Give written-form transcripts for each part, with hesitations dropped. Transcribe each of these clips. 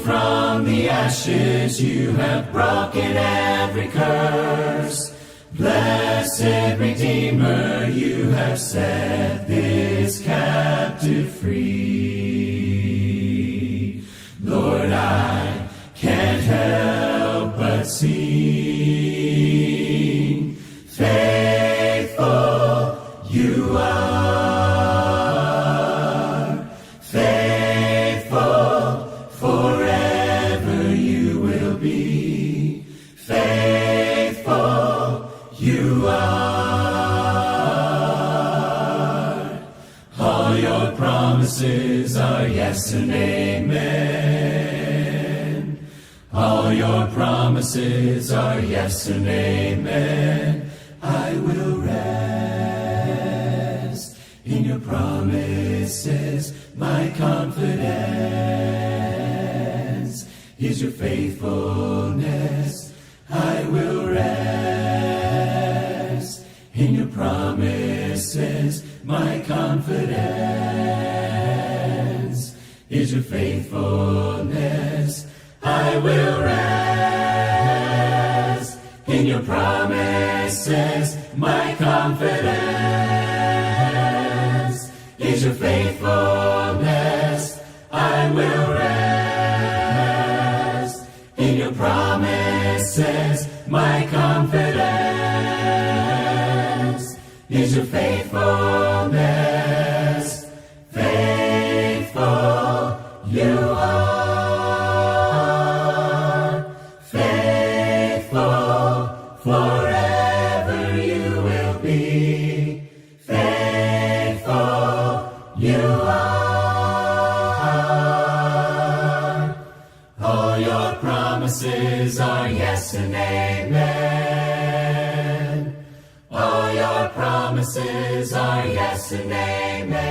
From the ashes you have broken every curse. Blessed Redeemer, you have set this captive free. Lord, I can't help but sing. Faithful you are. Faithful forever you will be. Faithful you are. All your promises are yes and amen. All your promises are yes and amen. I will rest in your promises. My confidence is your faithfulness. I will rest in your promises. My confidence is your faithfulness. I will rest in your promises. My confidence is your faithfulness. I will rest in your promises. My confidence is your faithfulness. Faithful you are. Faithful forever you will be. Faithful you are. All your promises are yes and amen. All your promises are yes and amen.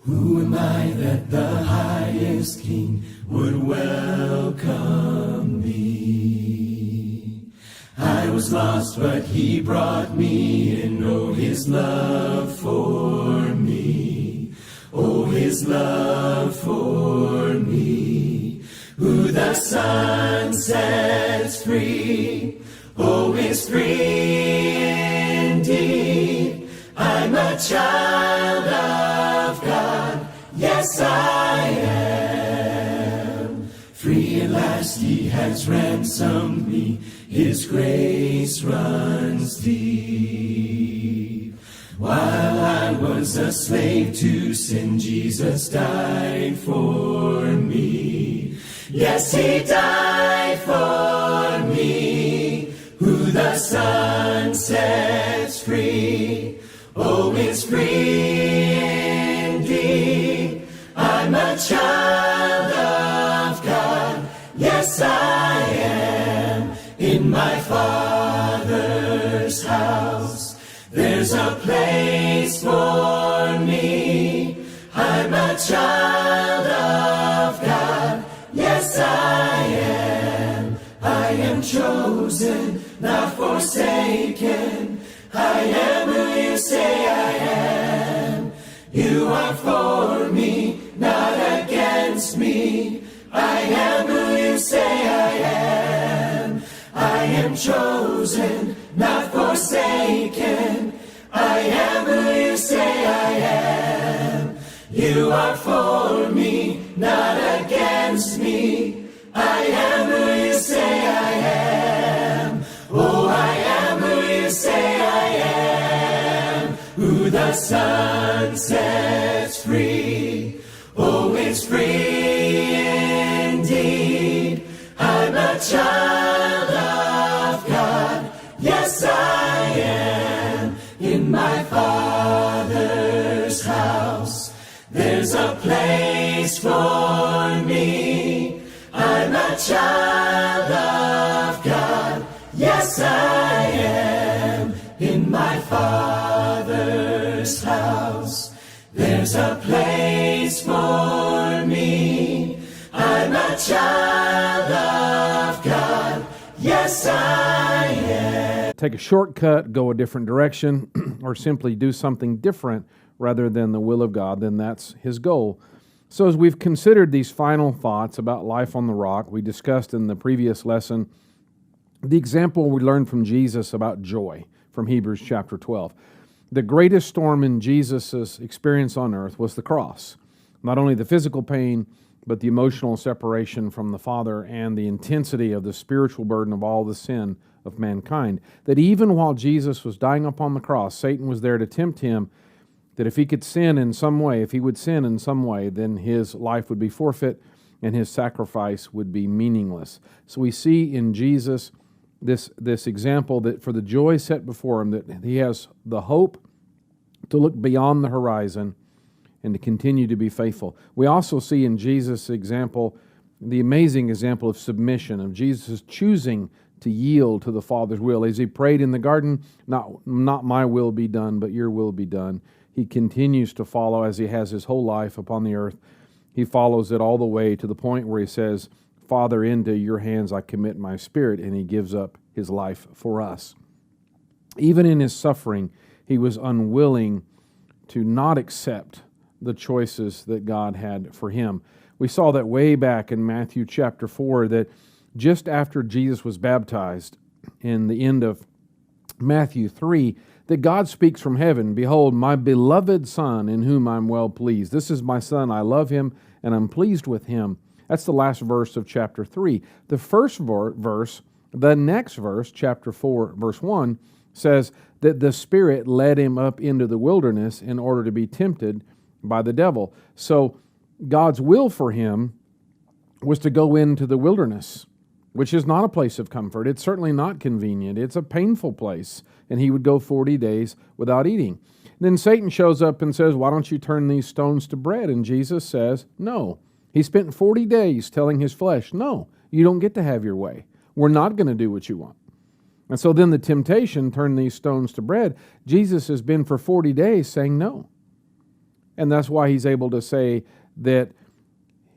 Who am I that the highest King would welcome me? I was lost, but he brought me in. Oh, his love for me. Oh, his love for me. Who the Son sets free, oh, is free indeed. I'm a child of God. Yes, I am. Free at last he has ransomed me. His grace runs deep. While I was a slave to sin, Jesus died for me. Yes, he died for me. Who the Son sets free, oh, is free indeed. I'm a child of God. Yes, I am. In my Father's house there's a place for me. I'm a child of God. Yes, I am. I am chosen, not forsaken. I am who you say I am. You are for me, not against me. I am who you say I am. I am chosen, not forsaken. I am who you say I am. You are for me, not against me. I am who you say I am. Oh, I am who you say I am. Who the Son sets free, oh, is free indeed. I'm a child of God. Yes, I am. In my Father's house there's a place for me. I'm a child of God. Yes, I am. In my Father's house there's a place for me. I'm a child of God. Yes, I am. Take a shortcut, go a different direction, or simply do something different rather than the will of God, then that's his goal. So as we've considered these final thoughts about life on the rock, we discussed in the previous lesson the example we learned from Jesus about joy from Hebrews chapter 12. The greatest storm in Jesus' experience on earth was the cross. Not only the physical pain, but the emotional separation from the Father and the intensity of the spiritual burden of all the sin of mankind. That even while Jesus was dying upon the cross, Satan was there to tempt him that if he could sin in some way, if he would sin in some way, then his life would be forfeit and his sacrifice would be meaningless. So we see in Jesus this example that for the joy set before him, that he has the hope to look beyond the horizon and to continue to be faithful. We also see in Jesus' example the amazing example of submission, of Jesus choosing to yield to the Father's will. As he prayed in the garden, not my will be done, but your will be done. He continues to follow as he has his whole life upon the earth. He follows it all the way to the point where he says, Father, into your hands I commit my spirit, and he gives up his life for us. Even in his suffering, he was unwilling to not accept the choices that God had for him. We saw that way back in Matthew chapter 4, that just after Jesus was baptized, in the end of Matthew 3, that God speaks from heaven, Behold, my beloved Son, in whom I'm well pleased. This is my Son, I love him, and I'm pleased with him. That's the last verse of chapter 3. The first verse, the next verse, chapter 4, verse 1, says that the Spirit led him up into the wilderness in order to be tempted by the devil. So God's will for him was to go into the wilderness, which is not a place of comfort. It's certainly not convenient. It's a painful place. And he would go 40 days without eating. Then Satan shows up and says, why don't you turn these stones to bread? And Jesus says, no. He spent 40 days telling his flesh, no, you don't get to have your way. We're not going to do what you want. And so then the temptation, turn these stones to bread. Jesus has been for 40 days saying no. And that's why he's able to say that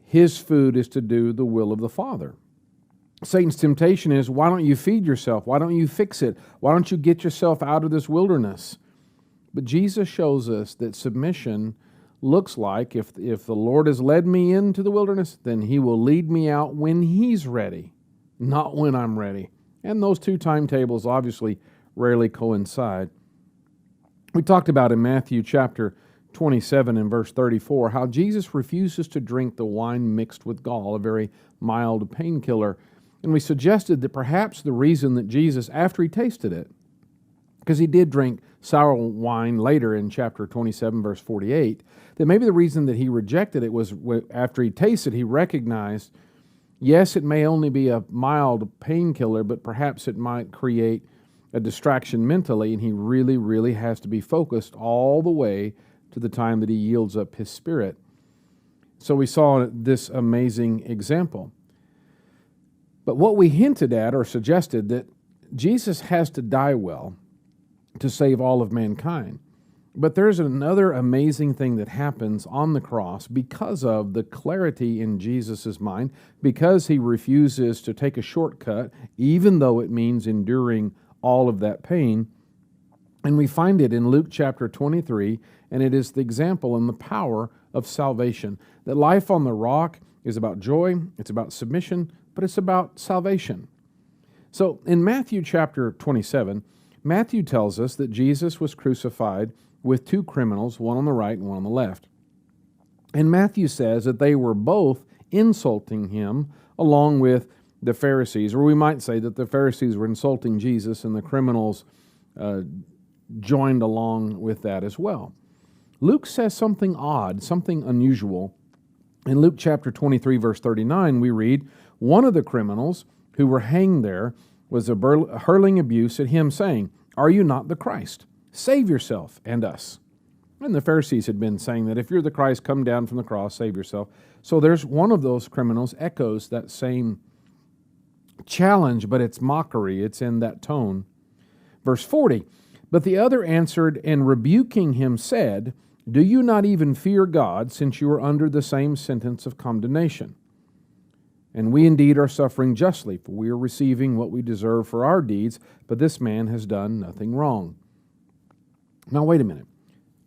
his food is to do the will of the Father. Satan's temptation is, why don't you feed yourself? Why don't you fix it? Why don't you get yourself out of this wilderness? But Jesus shows us that submission looks like, if the Lord has led me into the wilderness, then he will lead me out when he's ready, not when I'm ready. And those two timetables obviously rarely coincide. We talked about in Matthew chapter 27 and verse 34 how Jesus refuses to drink the wine mixed with gall, a very mild painkiller. And we suggested that perhaps the reason that Jesus, after he tasted it, because he did drink sour wine later in chapter 27, verse 48, that maybe the reason that he rejected it was after he tasted, he recognized, yes, it may only be a mild painkiller, but perhaps it might create a distraction mentally, and he really, really has to be focused all the way to the time that he yields up his spirit. So we saw this amazing example. But what we hinted at or suggested that Jesus has to die well to save all of mankind. But there's another amazing thing that happens on the cross because of the clarity in Jesus' mind, because he refuses to take a shortcut, even though it means enduring all of that pain. And we find it in Luke chapter 23, and it is the example and the power of salvation. That life on the rock is about joy, it's about submission, but it's about salvation. So in Matthew chapter 27, Matthew tells us that Jesus was crucified with two criminals, one on the right and one on the left. And Matthew says that they were both insulting him along with the Pharisees, or we might say that the Pharisees were insulting Jesus and the criminals joined along with that as well. Luke says something odd, something unusual. In Luke chapter 23, verse 39, we read, one of the criminals who were hanged there was hurling abuse at him, saying, "Are you not the Christ? Save yourself and us." And the Pharisees had been saying that if you're the Christ, come down from the cross, save yourself. So there's one of those criminals echoes that same challenge, but it's mockery. It's in that tone. Verse 40, but the other answered and rebuking him said, "Do you not even fear God, since you are under the same sentence of condemnation? And we indeed are suffering justly, for we are receiving what we deserve for our deeds, but this man has done nothing wrong." Now wait a minute.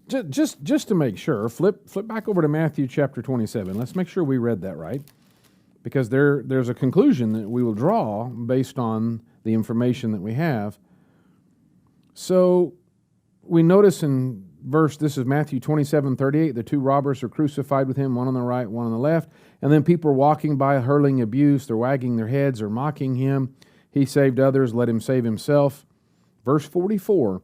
Just to make sure, flip back over to Matthew chapter 27. Let's make sure we read that right, because there's a conclusion that we will draw based on the information that we have. So we notice in this is Matthew 27:38, the two robbers are crucified with him, one on the right, one on the left, and then people are walking by hurling abuse, they're wagging their heads, they're mocking him. He saved others, let him save himself. Verse 44,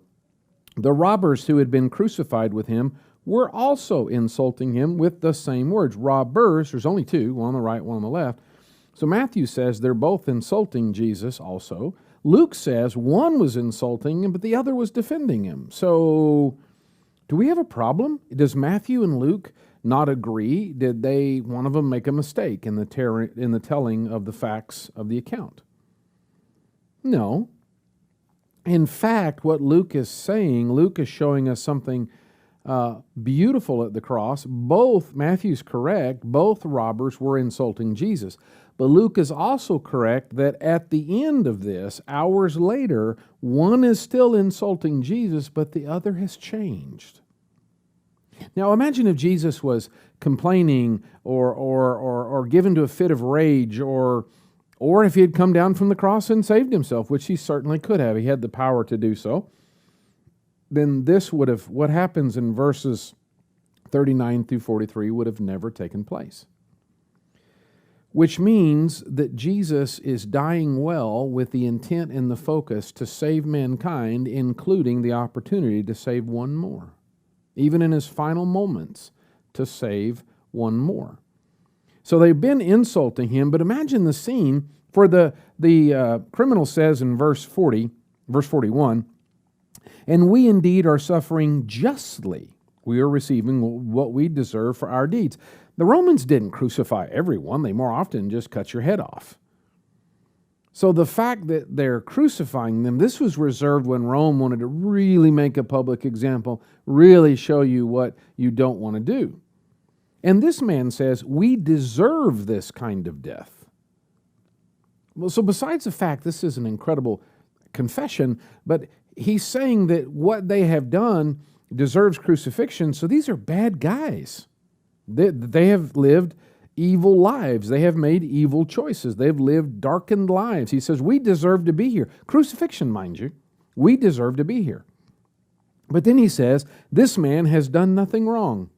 the robbers who had been crucified with him were also insulting him with the same words. Robbers, there's only two, one on the right, one on the left. So Matthew says they're both insulting Jesus also. Luke says one was insulting him, but the other was defending him. So do we have a problem? Does Matthew and Luke not agree? Did one of them make a mistake in the telling of the facts of the account? No. In fact, what Luke is saying, Luke is showing us something beautiful at the cross. Matthew's correct, both robbers were insulting Jesus. But Luke is also correct that at the end of this, hours later, one is still insulting Jesus, but the other has changed. Now imagine if Jesus was complaining or given to a fit of rage, or if he had come down from the cross and saved himself, which he certainly could have. He had the power to do so. Then what happens in verses 39 through 43 would have never taken place. Which means that Jesus is dying well with the intent and the focus to save mankind, including the opportunity to save one more. Even in his final moments, to save one more. So they've been insulting him, but imagine the scene. For the criminal says in verse 41, and we indeed are suffering justly. We are receiving what we deserve for our deeds. The Romans didn't crucify everyone. They more often just cut your head off. So the fact that they're crucifying them, this was reserved when Rome wanted to really make a public example, really show you what you don't want to do. And this man says, we deserve this kind of death. Well, so besides the fact this is an incredible confession, but he's saying that what they have done deserves crucifixion, so these are bad guys. They have lived evil lives. They have made evil choices. They've lived darkened lives. He says, we deserve to be here. Crucifixion, mind you. We deserve to be here. But then he says, this man has done nothing wrong.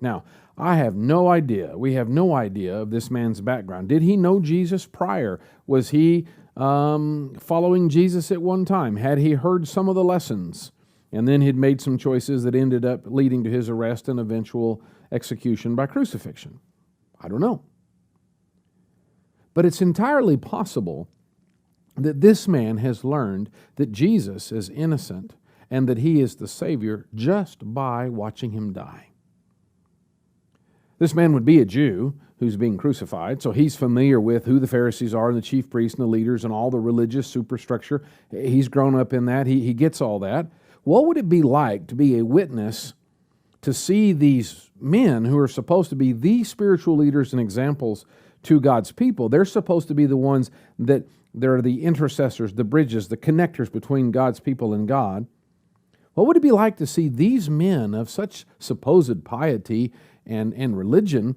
Now, I have no idea. We have no idea of this man's background. Did he know Jesus prior? Was he following Jesus at one time? Had he heard some of the lessons? And then he'd made some choices that ended up leading to his arrest and eventual execution by crucifixion. I don't know. But it's entirely possible that this man has learned that Jesus is innocent and that he is the Savior just by watching him die. This man would be a Jew who's being crucified, so he's familiar with who the Pharisees are and the chief priests and the leaders and all the religious superstructure. He's grown up in that. He gets all that. What would it be like to be a witness to see these men who are supposed to be the spiritual leaders and examples to God's people? They're supposed to be the ones that they're the intercessors, the bridges, the connectors between God's people and God. What would it be like to see these men of such supposed piety and religion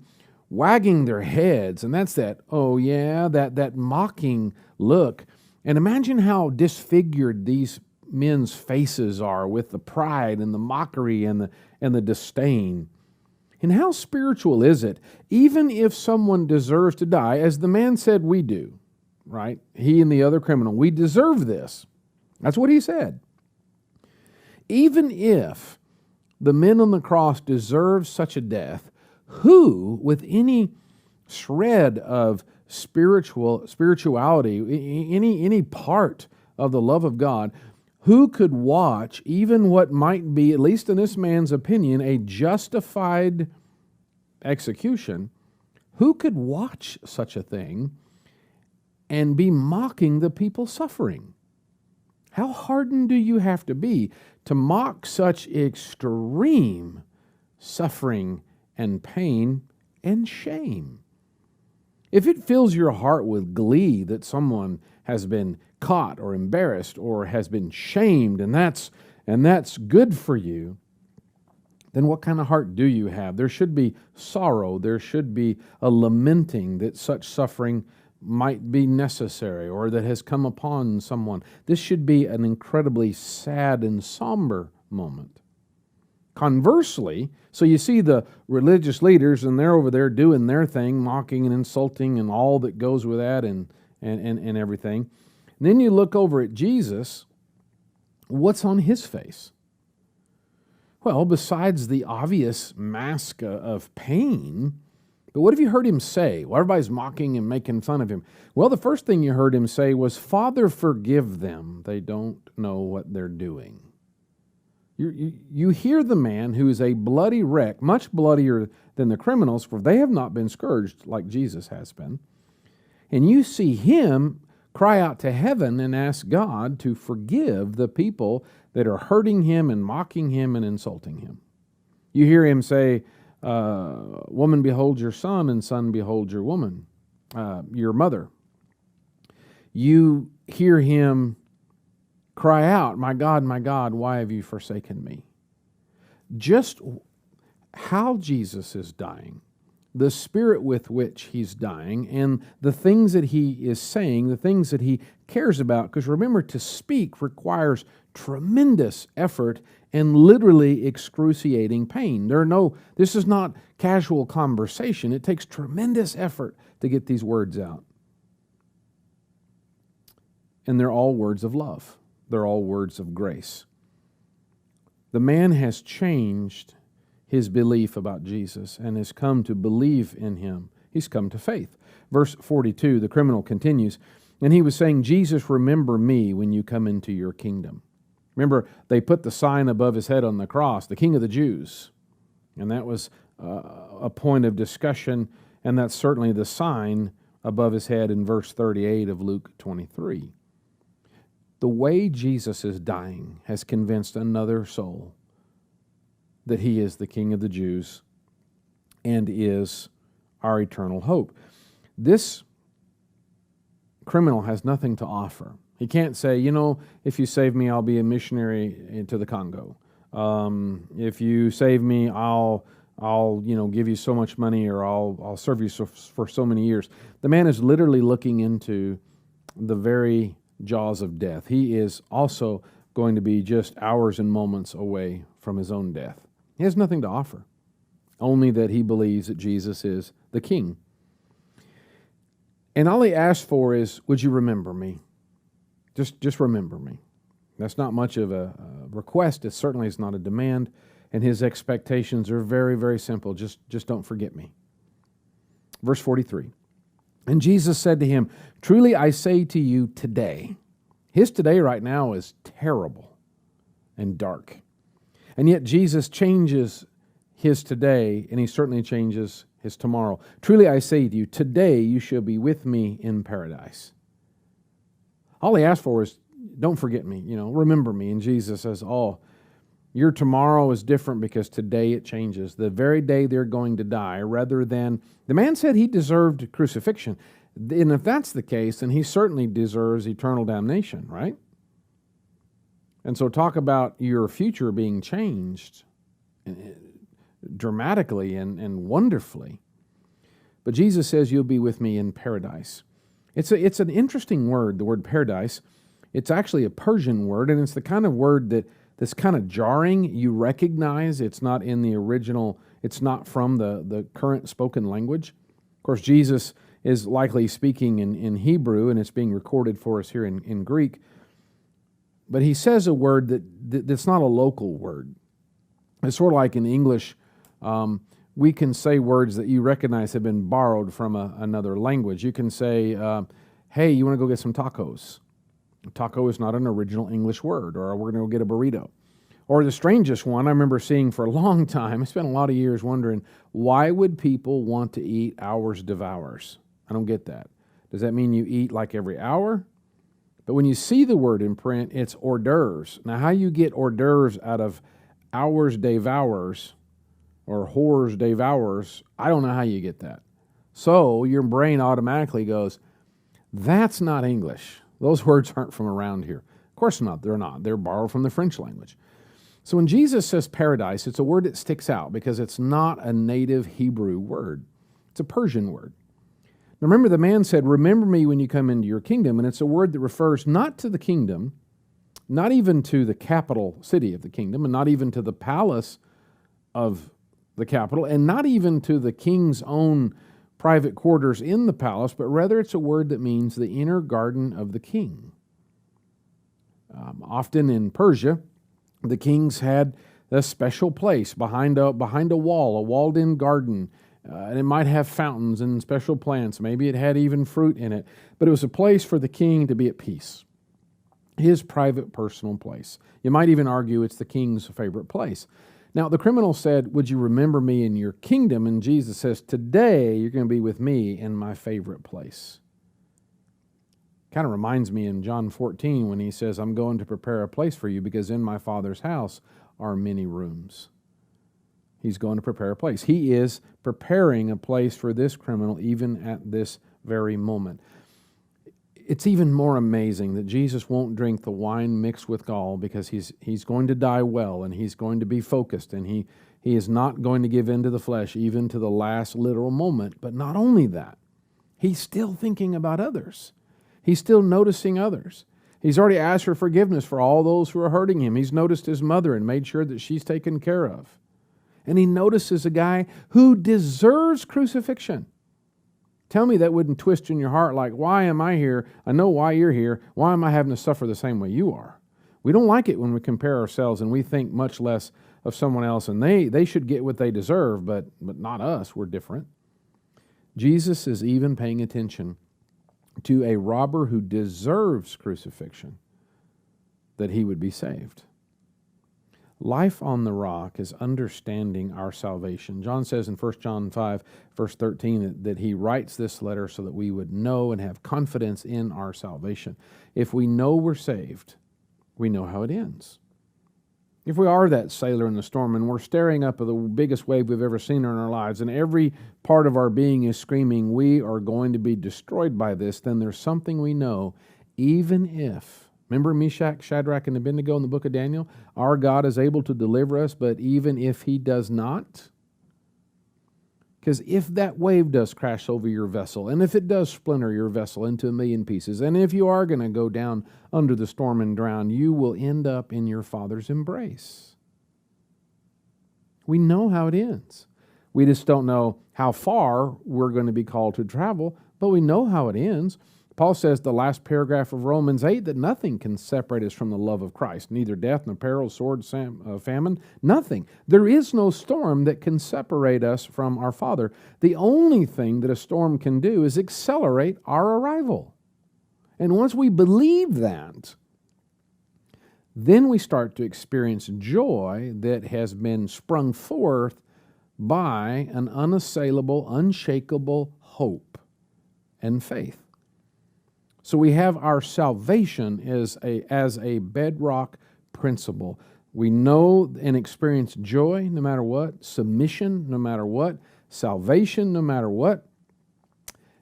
wagging their heads? And that's that mocking look. And imagine how disfigured these men's faces are with the pride and the mockery and the disdain. And how spiritual is it, even if someone deserves to die, as the man said we do, right? He and the other criminal, we deserve this. That's what he said. Even if the men on the cross deserve such a death, who, with any shred of spirituality, any part of the love of God, who could watch even what might be, at least in this man's opinion, a justified execution? Who could watch such a thing and be mocking the people suffering? How hardened do you have to be to mock such extreme suffering and pain and shame? If it fills your heart with glee that someone has been caught or embarrassed or has been shamed, and that's good for you, then what kind of heart do you have? There should be sorrow. There should be a lamenting that such suffering might be necessary or that has come upon someone. This should be an incredibly sad and somber moment. Conversely, so you see the religious leaders, and they're over there doing their thing, mocking and insulting and all that goes with that and everything. And then you look over at Jesus. What's on his face? Well, besides the obvious mask of pain, but what have you heard him say? Well, everybody's mocking and making fun of him. Well, the first thing you heard him say was, "Father, forgive them. They don't know what they're doing." You hear the man who is a bloody wreck, much bloodier than the criminals, for they have not been scourged like Jesus has been. And you see him cry out to heaven and ask God to forgive the people that are hurting him and mocking him and insulting him. You hear him say, "Woman, behold your son, and son, behold your woman, your mother." You hear him cry out, my God, why have you forsaken me?" Just how Jesus is dying, the spirit with which he's dying, and the things that he is saying, the things that he cares about. Because remember, to speak requires tremendous effort and literally excruciating pain. This is not casual conversation. It takes tremendous effort to get these words out. And they're all words of love. They're all words of grace. The man has changed his belief about Jesus and has come to believe in him. He's come to faith. Verse 42, the criminal continues, and he was saying, "Jesus, remember me when you come into your kingdom." Remember, they put the sign above his head on the cross, the King of the Jews. And that was a point of discussion, and that's certainly the sign above his head in verse 38 of Luke 23. The way Jesus is dying has convinced another soul that he is the King of the Jews and is our eternal hope. This criminal has nothing to offer. He can't say, if you save me, I'll be a missionary to the Congo. If you save me, I'll give you so much money, or I'll serve you for so many years. The man is literally looking into the very jaws of death. He is also going to be just hours and moments away from his own death. He has nothing to offer, only that he believes that Jesus is the King. And all he asks for is, would you remember me? Just remember me. That's not much of a request. It certainly is not a demand. And his expectations are very, very simple. Just don't forget me. Verse 43. And Jesus said to him, "Truly I say to you today." His today right now is terrible and dark. And yet Jesus changes his today, and he certainly changes his tomorrow. "Truly I say to you, today you shall be with me in paradise." All he asked for is, don't forget me, remember me. And Jesus says, your tomorrow is different because today it changes. The very day they're going to die, rather than, the man said he deserved crucifixion. And if that's the case, then he certainly deserves eternal damnation, right? And so talk about your future being changed dramatically and wonderfully. But Jesus says, you'll be with me in paradise. It's an interesting word, the word paradise. It's actually a Persian word, and it's the kind of word that's kind of jarring. You recognize it's not in the original, it's not from the current spoken language. Of course, Jesus is likely speaking in Hebrew, and it's being recorded for us here in Greek. But he says a word that's not a local word. It's sort of like in English, we can say words that you recognize have been borrowed from another language. You can say, hey, you want to go get some tacos? Taco is not an original English word, or we're going to go get a burrito. Or the strangest one I remember seeing for a long time, I spent a lot of years wondering, why would people want to eat hours devours? I don't get that. Does that mean you eat like every hour? But when you see the word in print, it's hors d'oeuvres. Now, how you get hors d'oeuvres out of hours devours or whores devours, I don't know how you get that. So your brain automatically goes, that's not English. Those words aren't from around here. Of course not. They're not. They're borrowed from the French language. So when Jesus says paradise, it's a word that sticks out because it's not a native Hebrew word. It's a Persian word. Now remember, the man said, remember me when you come into your kingdom, and it's a word that refers not to the kingdom, not even to the capital city of the kingdom, and not even to the palace of the capital, and not even to the king's own private quarters in the palace, but rather it's a word that means the inner garden of the king. Often in Persia, the kings had a special place behind a wall, a walled-in garden, and it might have fountains and special plants. Maybe it had even fruit in it, but it was a place for the king to be at peace, his private, personal place. You might even argue it's the king's favorite place. Now, the criminal said, would you remember me in your kingdom? And Jesus says, today you're going to be with me in my favorite place. Kind of reminds me in John 14 when he says, I'm going to prepare a place for you because in my Father's house are many rooms. He's going to prepare a place. He is preparing a place for this criminal even at this very moment. It's even more amazing that Jesus won't drink the wine mixed with gall because he's going to die well, and he's going to be focused, and he is not going to give in to the flesh even to the last literal moment. But not only that, he's still thinking about others. He's still noticing others. He's already asked for forgiveness for all those who are hurting him. He's noticed his mother and made sure that she's taken care of. And he notices a guy who deserves crucifixion. Tell me that wouldn't twist in your heart like, why am I here? I know why you're here. Why am I having to suffer the same way you are? We don't like it when we compare ourselves and we think much less of someone else, and they should get what they deserve, but not us. We're different. Jesus is even paying attention to a robber who deserves crucifixion, that he would be saved. Life on the rock is understanding our salvation. John says in 1 John 5, verse 13, that he writes this letter so that we would know and have confidence in our salvation. If we know we're saved, we know how it ends. If we are that sailor in the storm and we're staring up at the biggest wave we've ever seen in our lives, and every part of our being is screaming, we are going to be destroyed by this, then there's something we know, even if, remember Meshach, Shadrach, and Abednego in the book of Daniel? Our God is able to deliver us, but even if he does not, because if that wave does crash over your vessel, and if it does splinter your vessel into a million pieces, and if you are going to go down under the storm and drown, you will end up in your Father's embrace. We know how it ends. We just don't know how far we're going to be called to travel, but we know how it ends. Paul says, the last paragraph of Romans 8, that nothing can separate us from the love of Christ, neither death, nor peril, sword, famine, nothing. There is no storm that can separate us from our Father. The only thing that a storm can do is accelerate our arrival. And once we believe that, then we start to experience joy that has been sprung forth by an unassailable, unshakable hope and faith. So we have our salvation as a bedrock principle. We know and experience joy no matter what, submission no matter what, salvation no matter what.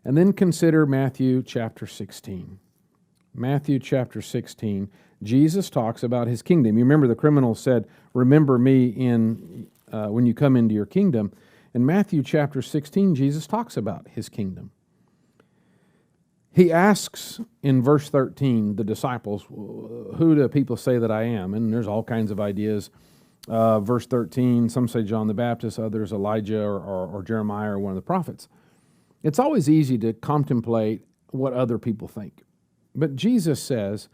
And then consider Matthew chapter 16. Matthew chapter 16, Jesus talks about his kingdom. You remember the criminal said, remember me when you come into your kingdom. In Matthew chapter 16, Jesus talks about his kingdom. He asks in verse 13 the disciples, who do people say that I am? And there's all kinds of ideas. Verse 13, some say John the Baptist, others Elijah or Jeremiah or one of the prophets. It's always easy to contemplate what other people think. But Jesus says,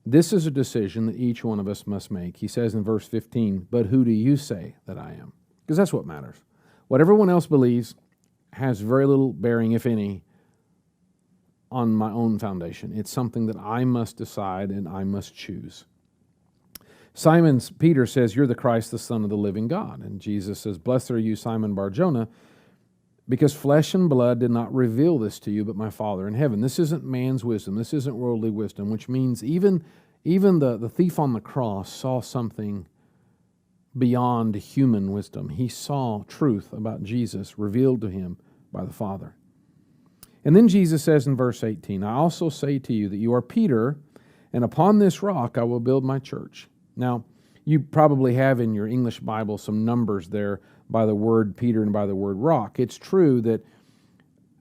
this is a decision that each one of us must make. He says in verse 15, but who do you say that I am? Because that's what matters. What everyone else believes has very little bearing, if any, on my own foundation. It's something that I must decide and I must choose. Peter says, you're the Christ, the Son of the living God. And Jesus says, blessed are you, Simon Bar-Jonah, because flesh and blood did not reveal this to you, but my Father in heaven. This isn't man's wisdom. This isn't worldly wisdom, which means even the thief on the cross saw something beyond human wisdom. He saw truth about Jesus revealed to him by the Father. And then Jesus says in verse 18, I also say to you that you are Peter, and upon this rock I will build my church. Now, You probably have in your English Bible some numbers there by the word Peter and by the word rock. It's true that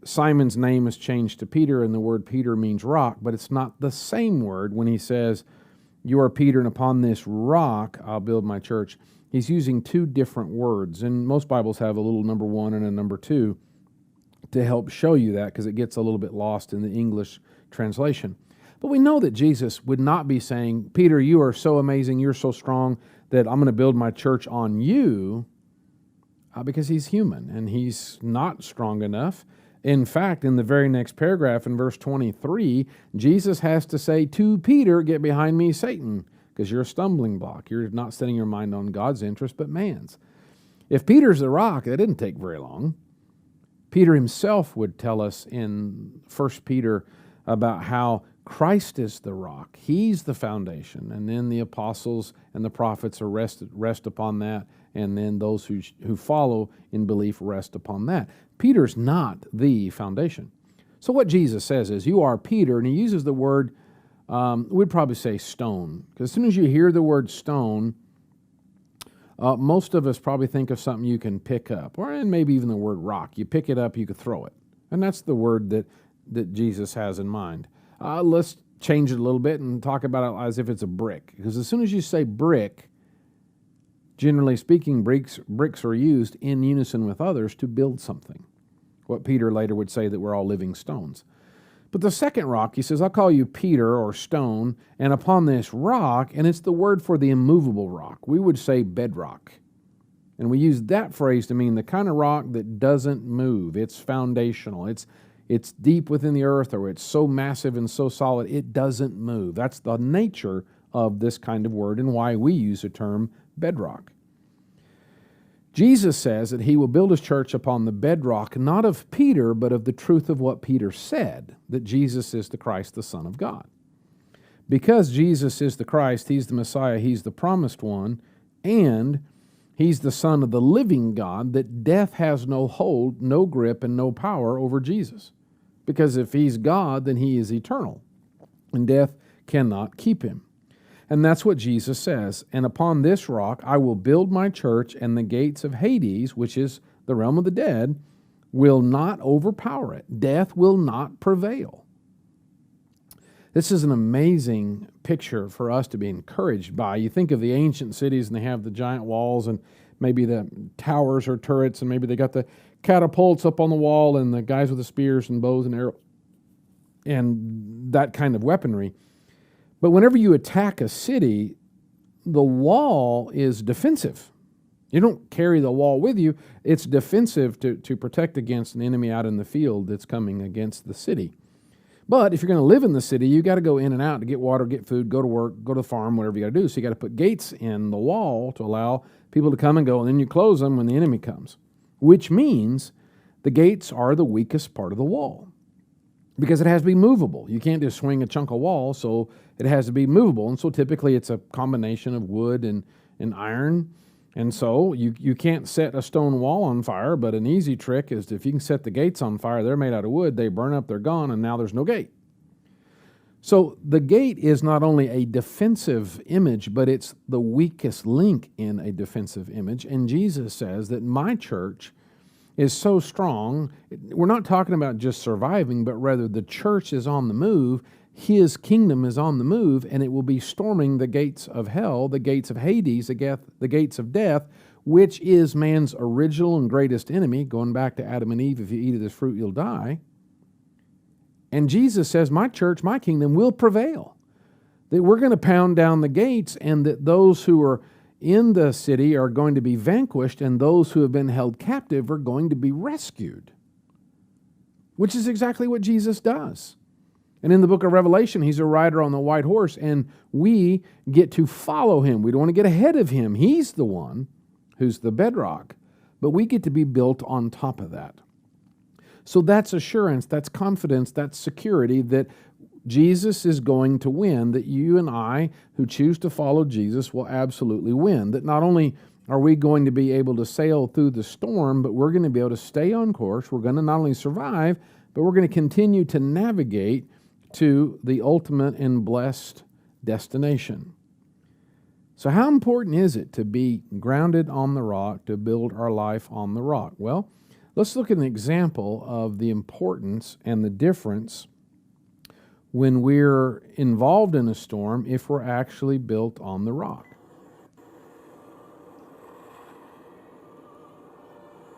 Simon's name is changed to Peter, and the word Peter means rock, but it's not the same word when he says, "You are Peter, and upon this rock I'll build my church." He's using two different words, and most Bibles have a little number 1 and a number 2 to help show you that, because it gets a little bit lost in the English translation. But we know that Jesus would not be saying, "Peter, you are so amazing, you're so strong that I'm going to build my church on you," because he's human and he's not strong enough. In fact, in the very next paragraph in verse 23, Jesus has to say to Peter, "Get behind me, Satan, because you're a stumbling block. You're not setting your mind on God's interest, but man's." If Peter's the rock, that didn't take very long. Peter himself would tell us in 1 Peter about how Christ is the rock. He's the foundation. And then the apostles and the prophets are rest upon that. And then those who follow in belief rest upon that. Peter's not the foundation. So what Jesus says is, "You are Peter," and he uses the word, we'd probably say stone. Because as soon as you hear the word stone, most of us probably think of something you can pick up, and maybe even the word rock. You pick it up, you could throw it. And that's the word that Jesus has in mind. Let's change it a little bit and talk about it as if it's a brick. Because as soon as you say brick, generally speaking, bricks are used in unison with others to build something. What Peter later would say that we're all living stones. But the second rock, he says, "I'll call you Peter," or stone, "and upon this rock," and it's the word for the immovable rock. We would say bedrock. And we use that phrase to mean the kind of rock that doesn't move. It's foundational. It's deep within the earth, or it's so massive and so solid, it doesn't move. That's the nature of this kind of word and why we use the term bedrock. Jesus says that he will build his church upon the bedrock, not of Peter, but of the truth of what Peter said, that Jesus is the Christ, the Son of God. Because Jesus is the Christ, he's the Messiah, he's the promised one, and he's the Son of the living God, that death has no hold, no grip, and no power over Jesus. Because if he's God, then he is eternal, and death cannot keep him. And that's what Jesus says. "And upon this rock I will build my church, and the gates of Hades," which is the realm of the dead, "will not overpower it. Death will not prevail." This is an amazing picture for us to be encouraged by. You think of the ancient cities, and they have the giant walls, and maybe the towers or turrets, and maybe they got the catapults up on the wall, and the guys with the spears and bows and arrows, and that kind of weaponry. But whenever you attack a city, the wall is defensive. You don't carry the wall with you. It's defensive to protect against an enemy out in the field that's coming against the city. But if you're going to live in the city, you got to go in and out to get water, get food, go to work, go to the farm, whatever you got to do. So you got to put gates in the wall to allow people to come and go, and then you close them when the enemy comes, which means the gates are the weakest part of the wall because it has to be movable. You can't just swing a chunk of wall, so it has to be movable. And so typically it's a combination of wood and iron. And so you can't set a stone wall on fire, but an easy trick is if you can set the gates on fire, they're made out of wood, they burn up, they're gone, and now there's no gate. So the gate is not only a defensive image, but it's the weakest link in a defensive image. And Jesus says that my church is so strong, we're not talking about just surviving, but rather the church is on the move, his kingdom is on the move, and it will be storming the gates of hell, the gates of Hades, the gates of death, which is man's original and greatest enemy. Going back to Adam and Eve, if you eat of this fruit, you'll die. And Jesus says, my church, my kingdom will prevail. That we're going to pound down the gates, and that those who are in the city are going to be vanquished, and those who have been held captive are going to be rescued. Which is exactly what Jesus does. And in the book of Revelation, he's a rider on the white horse, and we get to follow him. We don't want to get ahead of him. He's the one who's the bedrock, but we get to be built on top of that. So that's assurance, that's confidence, that's security that Jesus is going to win, that you and I who choose to follow Jesus will absolutely win. That not only are we going to be able to sail through the storm, but we're going to be able to stay on course. We're going to not only survive, but we're going to continue to navigate to the ultimate and blessed destination. So how important is it to be grounded on the rock, to build our life on the rock? Well, let's look at an example of the importance and the difference when we're involved in a storm if we're actually built on the rock.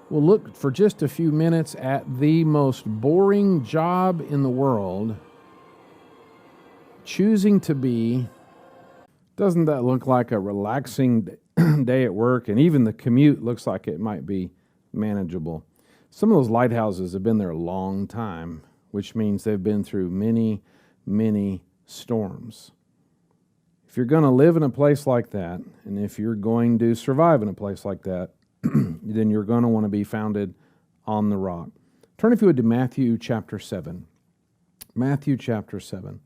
We'll look for just a few minutes at the most boring job in the world, choosing to be. Doesn't that look like a relaxing day at work? And even the commute looks like it might be manageable. Some of those lighthouses have been there a long time, which means they've been through many, many storms. If you're going to live in a place like that, and if you're going to survive in a place like that, then you're going to want to be founded on the rock. Turn, if you would, to Matthew chapter 7. Matthew chapter 7.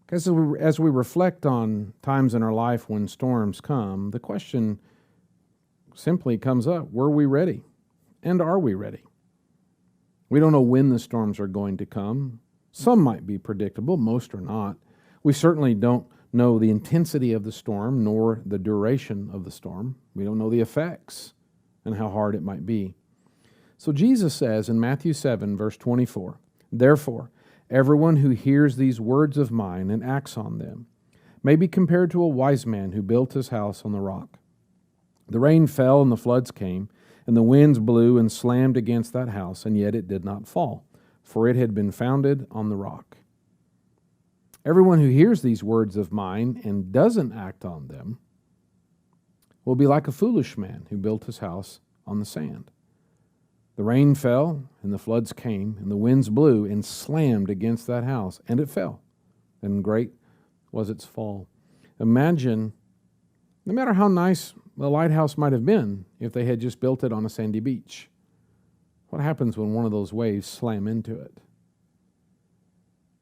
Because as we reflect on times in our life when storms come, the question simply comes up, were we ready? And are we ready? We don't know when the storms are going to come. Some might be predictable, most are not. We certainly don't know the intensity of the storm nor the duration of the storm. We don't know the effects and how hard it might be. So Jesus says in Matthew 7, verse 24, "Therefore, everyone who hears these words of mine and acts on them may be compared to a wise man who built his house on the rock. The rain fell and the floods came, and the winds blew and slammed against that house, and yet it did not fall, for it had been founded on the rock. Everyone who hears these words of mine and doesn't act on them will be like a foolish man who built his house on the sand. The rain fell, and the floods came, and the winds blew and slammed against that house, and it fell, and great was its fall." Imagine, no matter how nice the lighthouse might have been if they had just built it on a sandy beach, what happens when one of those waves slam into it?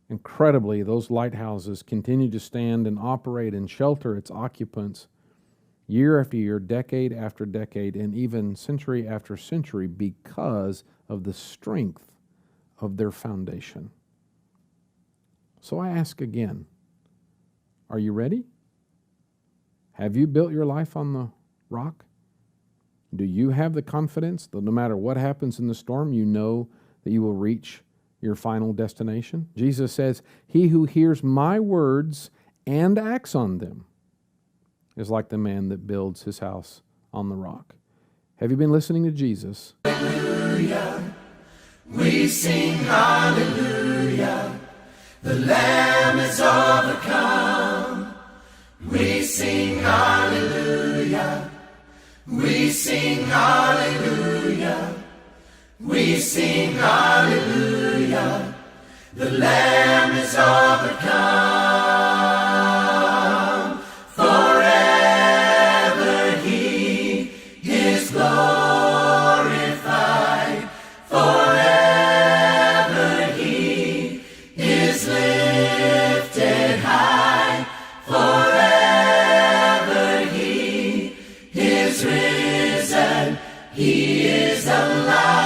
Incredibly, those lighthouses continue to stand and operate and shelter its occupants year after year, decade after decade, and even century after century because of the strength of their foundation. So I ask again, are you ready? Have you built your life on the rock? Do you have the confidence that no matter what happens in the storm, you know that you will reach your final destination? Jesus says, "He who hears my words and acts on them is like the man that builds his house on the rock." Have you been listening to Jesus? Hallelujah. We sing hallelujah. The Lamb is overcome. We sing hallelujah. We sing hallelujah. We sing hallelujah. The Lamb is overcome. Forever He is glorified. Forever He is lifted high. Forever He is risen. He is alive.